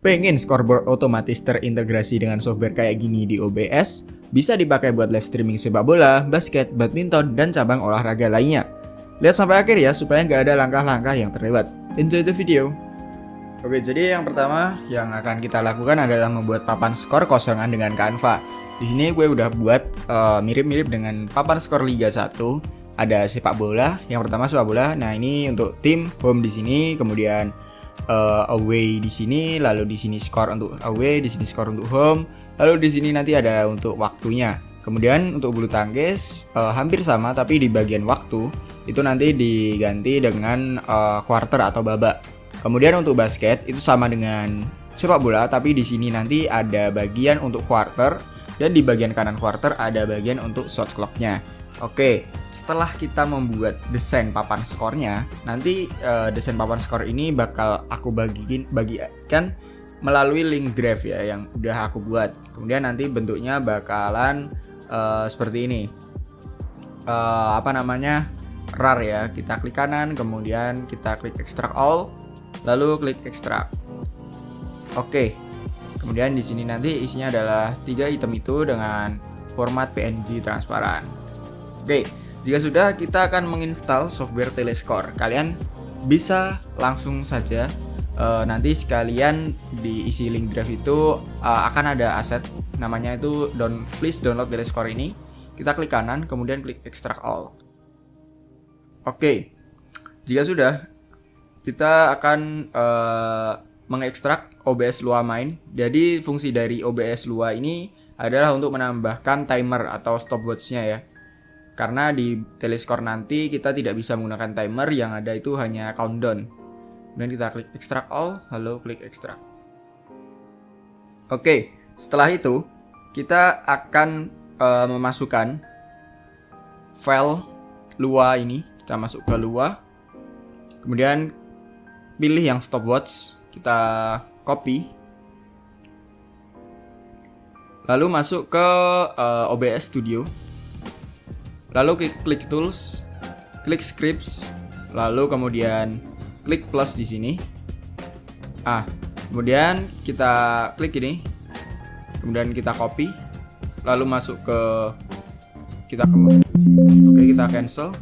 Pengen scoreboard otomatis terintegrasi dengan software kayak gini di OBS? Bisa dipakai buat live streaming sepak bola, basket, badminton, dan cabang olahraga lainnya. Lihat sampai akhir ya supaya nggak ada langkah-langkah yang terlewat. Enjoy the video! Oke, jadi yang pertama yang akan kita lakukan adalah membuat papan skor kosongan dengan Canva. Di sini gue udah buat mirip-mirip dengan papan skor Liga 1. Ada sepak bola, yang pertama sepak bola. Nah, ini untuk tim, home di sini, kemudian away di sini, lalu di sini skor untuk away, di sini skor untuk home, lalu di sini nanti ada untuk waktunya. Kemudian untuk bulu tangkis hampir sama, tapi di bagian waktu itu nanti diganti dengan quarter atau babak. Kemudian untuk basket itu sama dengan sepak bola, tapi di sini nanti ada bagian untuk quarter dan di bagian kanan quarter ada bagian untuk shot clock-nya. Oke, setelah kita membuat desain papan skornya, nanti desain papan skor ini bakal aku bagikan melalui link graph ya yang udah aku buat. Kemudian nanti bentuknya bakalan seperti ini. RAR ya. Kita klik kanan, kemudian kita klik extract all, lalu klik extract. Oke. Kemudian di sini nanti isinya adalah 3 item itu dengan format PNG transparan. Oke, jika sudah kita akan menginstal software Telescore. Kalian bisa langsung saja nanti sekalian diisi link drive itu akan ada aset namanya itu please download Telescore ini. Kita klik kanan, kemudian klik extract all. Oke, jika sudah kita akan mengekstrak OBS Lua main. Jadi fungsi dari OBS Lua ini adalah untuk menambahkan timer atau stopwatch-nya ya. Karena di Telescore nanti kita tidak bisa menggunakan timer, yang ada itu hanya countdown. Kemudian kita klik extract all, lalu klik extract. Oke, setelah itu kita akan memasukkan file Lua ini. Kita masuk ke Lua. Kemudian pilih yang stopwatch, kita copy. Lalu masuk ke OBS Studio. Lalu klik tools, klik scripts, lalu kemudian klik plus di sini. Kemudian kita klik ini. Kemudian kita copy, lalu masuk ke kita cancel.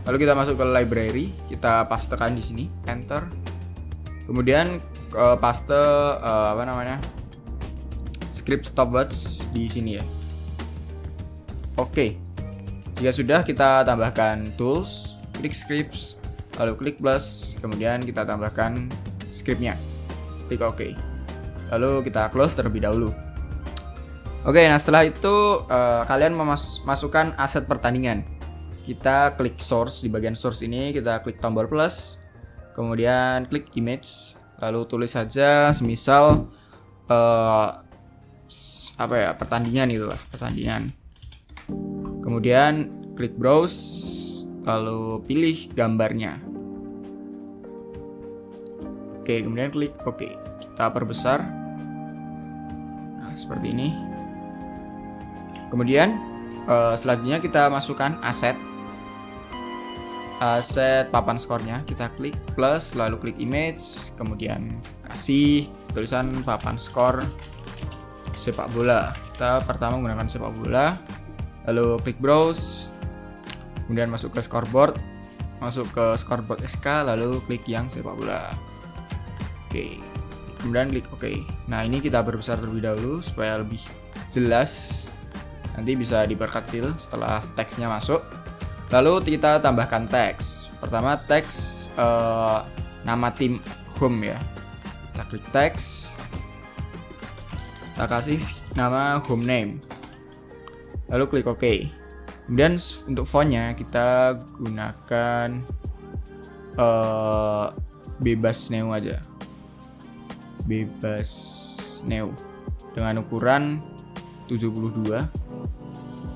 Lalu kita masuk ke library, kita pastekan di sini, enter. Kemudian paste script stopwatch di sini ya. Oke. Jika sudah, kita tambahkan tools, klik scripts, lalu klik plus, kemudian kita tambahkan scriptnya, klik OK. Lalu kita close terlebih dahulu. Oke, nah setelah itu kalian memasukkan aset pertandingan. Kita klik source, di bagian source ini kita klik tombol plus, kemudian klik image, lalu tulis saja semisal pertandingan itulah, pertandingan. Kemudian klik browse, lalu pilih gambarnya. Oke, kemudian klik OK. Kita perbesar. Nah, seperti ini. Kemudian selanjutnya kita masukkan aset papan skornya. Kita klik plus, lalu klik image, kemudian kasih tulisan papan skor sepak bola. Kita pertama menggunakan sepak bola. Lalu klik browse, kemudian masuk ke scoreboard, masuk ke scoreboard SK, lalu klik yang sepak bola. Oke, kemudian klik OK. Nah, ini kita perbesar terlebih dahulu supaya lebih jelas. Nanti bisa diperkecil setelah teksnya masuk. Lalu kita tambahkan teks. Pertama teks nama tim home ya. Kita klik teks. Kita kasih nama home name. Lalu klik OK. Kemudian untuk fontnya kita gunakan bebas neo aja. Bebas neo dengan ukuran 72.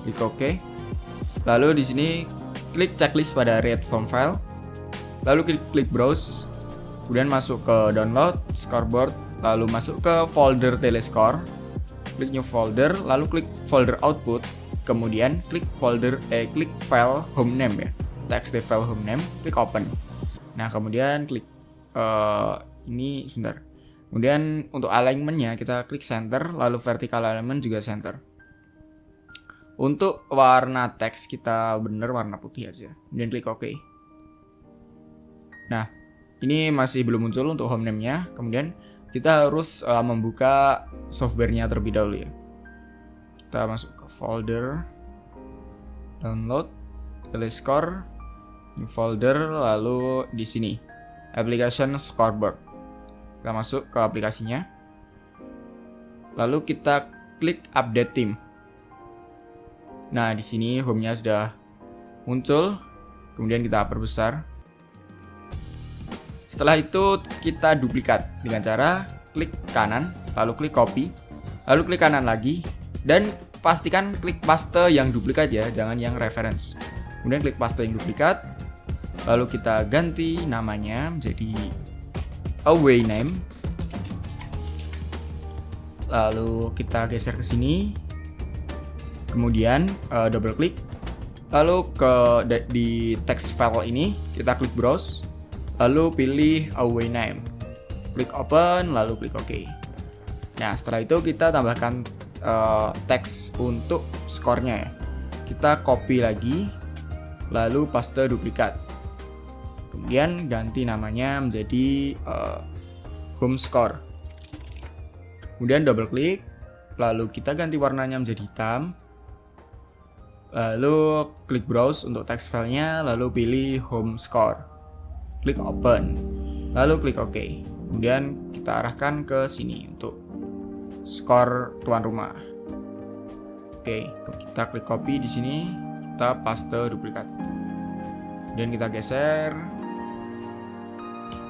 Klik OK. Lalu di sini klik checklist pada read from file. Lalu klik browse. Kemudian masuk ke download scoreboard, lalu masuk ke folder Telescore. Klik new folder, lalu klik folder output. Kemudian klik klik file home name ya, txt file home name, klik open. Nah, kemudian klik ini sebentar. Kemudian untuk alignmentnya kita klik center, lalu vertical alignment juga center. Untuk warna teks kita bener warna putih aja. Kemudian klik OK. Nah, ini masih belum muncul untuk home name-nya. Kemudian kita harus membuka softwarenya terlebih dahulu ya. Kita masuk ke folder, download, Telescore, new folder, lalu di sini application scoreboard. Kita masuk ke aplikasinya. Lalu kita klik update theme. Nah, di sini home-nya sudah muncul. Kemudian kita perbesar. Setelah itu kita duplikat dengan cara klik kanan, lalu klik copy, lalu klik kanan lagi, dan pastikan klik paste yang duplikat ya, jangan yang reference. Kemudian klik paste yang duplikat, lalu kita ganti namanya menjadi away name. Lalu kita geser ke sini. Kemudian double klik. Lalu di text file ini kita klik browse. Lalu pilih away name. Klik open, lalu klik OK. Nah, setelah itu kita tambahkan teks untuk skornya ya. Kita copy lagi, lalu paste duplikat. Kemudian ganti namanya menjadi home score. Kemudian double klik, lalu kita ganti warnanya menjadi hitam. Lalu klik browse untuk text filenya, lalu pilih home score. Klik open, lalu klik OK. Kemudian kita arahkan ke sini untuk skor tuan rumah. Oke, kita klik copy di sini, kita paste duplikat. Kemudian kita geser.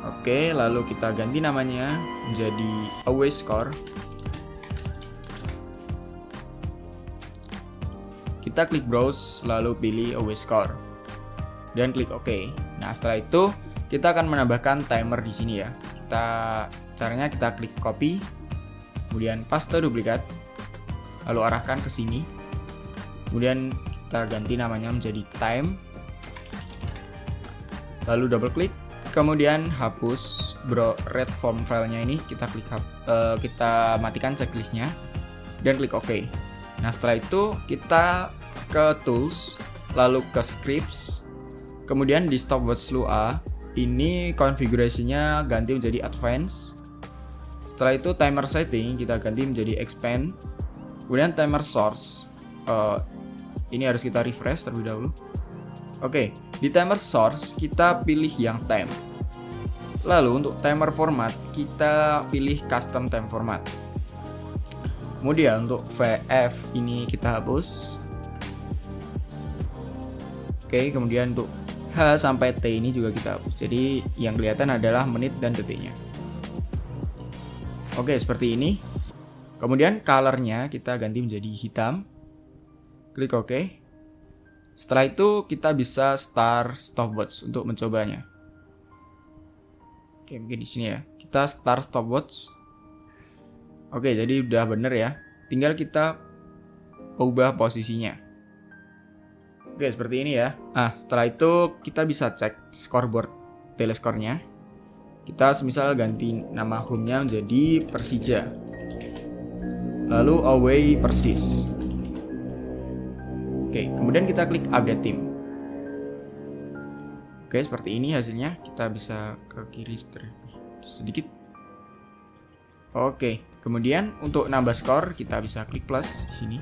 Oke, lalu kita ganti namanya menjadi away score. Kita klik browse, lalu pilih away score dan klik OK. Nah, setelah itu kita akan menambahkan timer di sini ya. Caranya kita klik copy, kemudian paste duplikat, lalu arahkan ke sini. Kemudian kita ganti namanya menjadi time. Lalu double klik, kemudian hapus red form filenya ini, kita matikan checklistnya dan klik OK. Nah, setelah itu kita ke tools, lalu ke scripts, kemudian di stopwatch Lua ini konfigurasinya ganti menjadi advance. Setelah itu timer setting kita ganti menjadi expand. Kemudian timer source ini harus kita refresh terlebih dahulu. Oke, di timer source kita pilih yang time. Lalu untuk timer format kita pilih custom time format. Kemudian untuk VF ini kita hapus. Oke, kemudian untuk H sampai T ini juga kita hapus. Jadi yang kelihatan adalah menit dan detiknya. Oke, seperti ini. Kemudian colornya kita ganti menjadi hitam. Klik OK. Setelah itu kita bisa start stopwatch untuk mencobanya. Oke, mungkin di sini ya. Kita start stopwatch. Oke, jadi udah bener ya. Tinggal kita ubah posisinya. Oke, seperti ini ya. Nah, setelah itu kita bisa cek scoreboard teleskornya. Kita semisal ganti nama home-nya menjadi Persija. Lalu away Persis. Oke, kemudian kita klik update team. Oke, seperti ini hasilnya. Kita bisa ke kiri sedikit. Oke, kemudian untuk nambah skor kita bisa klik plus di sini.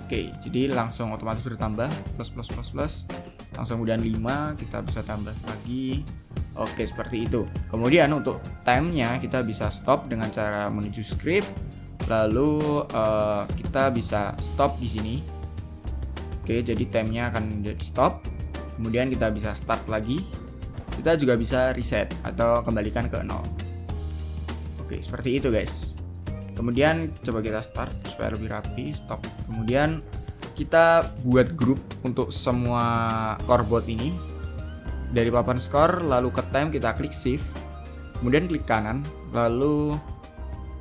Oke, jadi langsung otomatis bertambah plus. Langsung kemudian 5 kita bisa tambah lagi. Oke, seperti itu. Kemudian untuk time-nya kita bisa stop dengan cara menuju script. Lalu kita bisa stop di sini. Oke, jadi time-nya akan jadi stop. Kemudian kita bisa start lagi. Kita juga bisa reset atau kembalikan ke 0. Oke, seperti itu guys. Kemudian coba kita start supaya lebih rapi, stop. Kemudian kita buat grup untuk semua scoreboard ini. Dari papan skor, lalu ke time kita klik shift. Kemudian klik kanan, lalu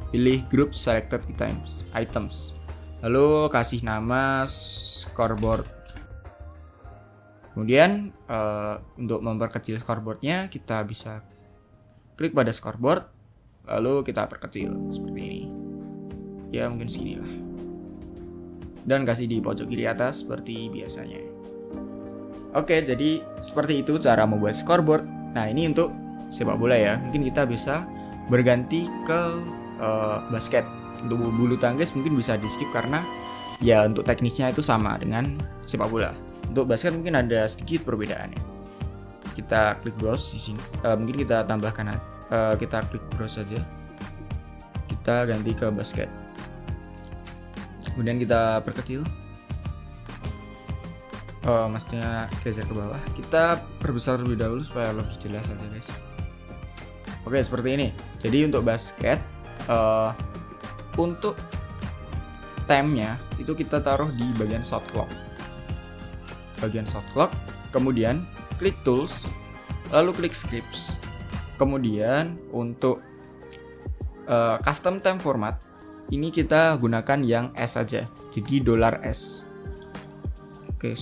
pilih group selected items. Lalu kasih nama scoreboard. Kemudian untuk memperkecil scoreboardnya kita bisa klik pada scoreboard, lalu kita perkecil seperti ini. Ya mungkin segini lah. Dan kasih di pojok kiri atas seperti biasanya. Oke, jadi seperti itu cara membuat scoreboard. Nah, ini untuk sepak bola ya. Mungkin kita bisa berganti ke basket. Untuk bulu tangkis mungkin bisa di skip karena ya untuk teknisnya itu sama dengan sepak bola. Untuk basket mungkin ada sedikit perbedaannya. Kita klik browse di sini. Mungkin kita tambahkan, kita klik browse saja. Kita ganti ke basket. Kemudian kita perkecil. Maksudnya geser ke bawah. Kita perbesar terlebih dahulu supaya lebih jelas aja guys. Oke, seperti ini. Jadi untuk basket, untuk time-nya itu kita taruh di bagian shot clock. Kemudian klik tools, lalu klik scripts. Kemudian untuk custom time format ini kita gunakan yang S saja, jadi $S. Oke,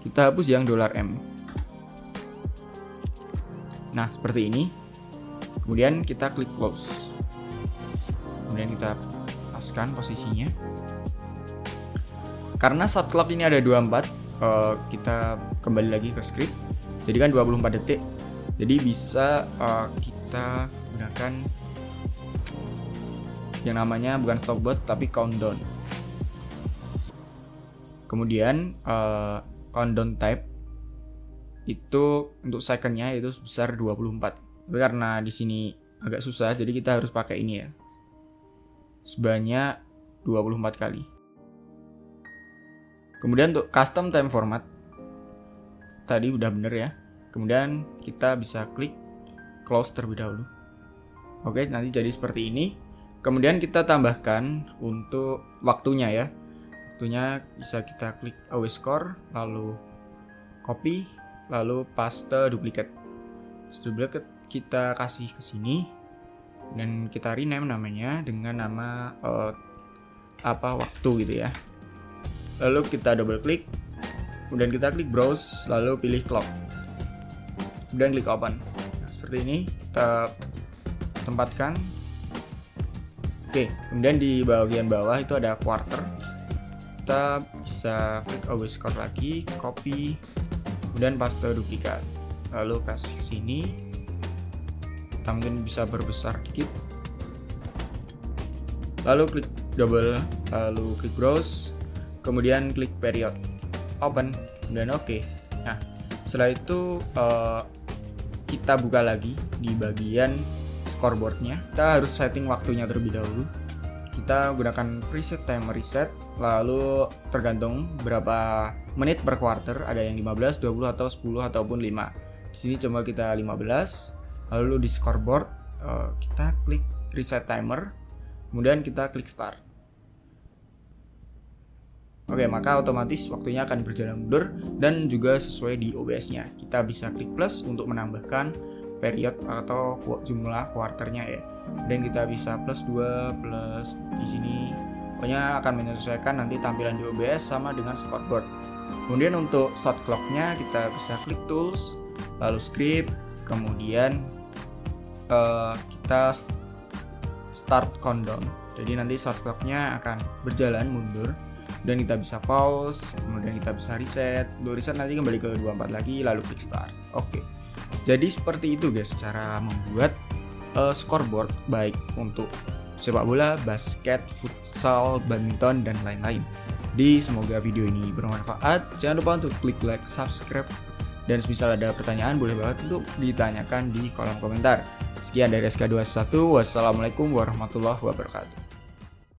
kita hapus yang $M. Nah, seperti ini. Kemudian kita klik close. Kemudian kita paskan posisinya. Karena shot clock ini ada 24, kita kembali lagi ke script. Jadi kan 24 detik. Jadi bisa kita gunakan yang namanya bukan stopwatch tapi countdown. Kemudian countdown type itu untuk secondnya itu sebesar 24. Tapi karena di sini agak susah, jadi kita harus pakai ini ya. Sebanyak 24 kali. Kemudian untuk custom time format tadi udah bener ya. Kemudian kita bisa klik close terlebih dahulu. Oke, nanti jadi seperti ini. Kemudian kita tambahkan untuk waktunya ya. Waktunya bisa kita klik always score, lalu copy, lalu paste duplicate. Duplicate kita kasih ke sini dan kita rename namanya dengan nama waktu gitu ya. Lalu kita double klik, kemudian kita klik browse, lalu pilih clock, kemudian klik open. Nah, seperti ini kita tempatkan. Oke, kemudian di bagian bawah itu ada quarter. Kita bisa klik always score lagi, copy, kemudian paste duplikat, lalu kasih sini. Kita mungkin bisa berbesar dikit, lalu klik double, lalu klik browse, kemudian klik period, open, dan oke. Nah, setelah itu kita buka lagi di bagian scoreboardnya. Kita harus setting waktunya terlebih dahulu. Kita gunakan preset timer reset, lalu tergantung berapa menit per quarter, ada yang 15, 20 atau 10 ataupun 5. Di sini coba kita 15. Lalu di scoreboard kita klik reset timer, kemudian kita klik start. Oke, maka otomatis waktunya akan berjalan mundur dan juga sesuai di OBS-nya. Kita bisa klik plus untuk menambahkan period atau jumlah quarternya ya. Dan kita bisa plus 2 plus di sini. Pokoknya akan menyesuaikan nanti tampilan di OBS sama dengan scoreboard. Kemudian untuk shot clock-nya kita bisa klik tools, lalu script, kemudian kita start countdown. Jadi nanti shot clock-nya akan berjalan mundur dan kita bisa pause, kemudian kita bisa reset. Untuk reset nanti kembali ke 24 lagi, lalu klik start. Oke. Jadi seperti itu guys cara membuat scoreboard baik untuk sepak bola, basket, futsal, badminton dan lain-lain. Jadi semoga video ini bermanfaat. Jangan lupa untuk klik like, subscribe, dan misal ada pertanyaan boleh banget untuk ditanyakan di kolom komentar. Sekian dari SK21. Wassalamualaikum warahmatullahi wabarakatuh.